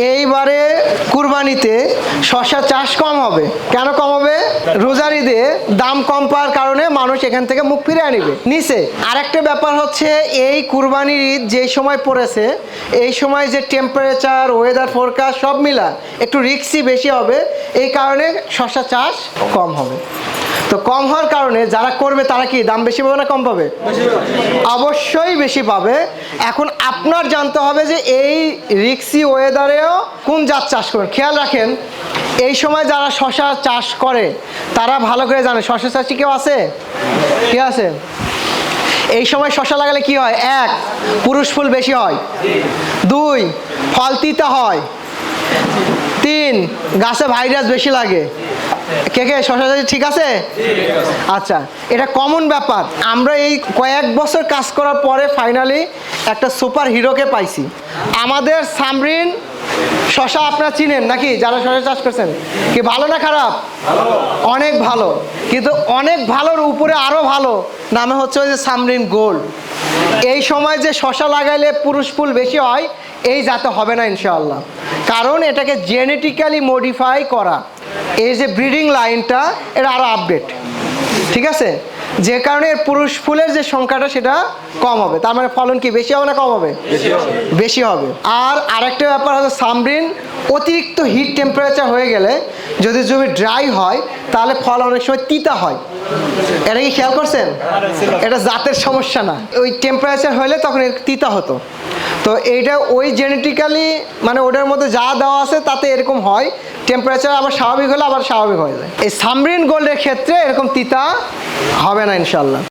এইবারে কুরবানিতে শশা চাষ কম হবে। কেন কম হবে? রোজার ঈদে দাম কম পাওয়ার কারণে মানুষ এখান থেকে মুখ ফিরে আনিবে নিচে। আরেকটা ব্যাপার হচ্ছে, এই কুরবানির ঈদ যে সময় পড়েছে, এই সময় যে টেম্পারেচার, ওয়েদার ফোরকাস্ট সব মিলা একটু রিস্কই বেশি হবে, এই কারণে শশা চাষ কম হবে। তো কম হওয়ার কারণে যারা করবে তারা কি দাম বেশি পাবে না কম পাবে? অবশ্যই বেশি পাবে। এখন আপনার জানতে হবে যে এই রিক্সি ওয়েদারেও কোন জাত চাষ করবেন। খেয়াল রাখেন, এই সময় যারা শশা চাষ করে তারা ভালো করে জানে শশা চাষি কেউ আছে? কে আছে? এই সময় শশা লাগালে কি হয়? এক, পুরুষ ফুল বেশি হয়। দুই, ফল তিতা হয়। তিন, গাছে ভাইরাস বেশি লাগে। কে কে শশা চাষি ঠিক আছে? আচ্ছা, এটা কমন ব্যাপার। আমরা এই কয়েক বছর কাজ করার পরে ফাইনালি একটা সুপার হিরোকে পাইছি। আমাদের সামরিন শশা আপনারা চিনেন নাকি? যারা শশা চাষ করছেন, কি ভালো না খারাপ? অনেক ভালো। কিন্তু অনেক ভালোর উপরে আরো ভালো নামে হচ্ছে ওই যে সামরিন গোল্ড। এই সময় যে শশা লাগাইলে পুরুষ ফুল বেশি হয়, এই জাতে হবে না ইনশাআল্লাহ। কারণ এটাকে জেনেটিক্যালি মডিফাই করা, এই যে ব্রিডিং লাইনটা এটা আরো আপডেট, ঠিক আছে? যে কারণে পুরুষ ফুলের যে সংখ্যাটা সেটা কম হবে। তার মানে ফলন কি বেশি হবে না কম হবে? বেশি হবে। আর আরেকটা ব্যাপার হচ্ছে, সামরিন অতিরিক্ত হিট টেম্পারেচার হয়ে গেলে যদি জমি ড্রাই হয় তাহলে ফল অনেক সময় তিতা হয়। এটা কি খেয়াল করছেন? এটা জাতের সমস্যা না, ওই টেম্পারেচার হলে তখন তিতা হতো। তো এইটা ওই জেনেটিক্যালি মানে ওটার মধ্যে যা দেওয়া আছে তাতে এরকম হয়। টেম্পারেচার আবার স্বাভাবিক হলে আবার স্বাভাবিক হয়ে যায়। এই সামরিন গোল্ডের ক্ষেত্রে এরকম তিতা হবে না ইনশাল্লাহ।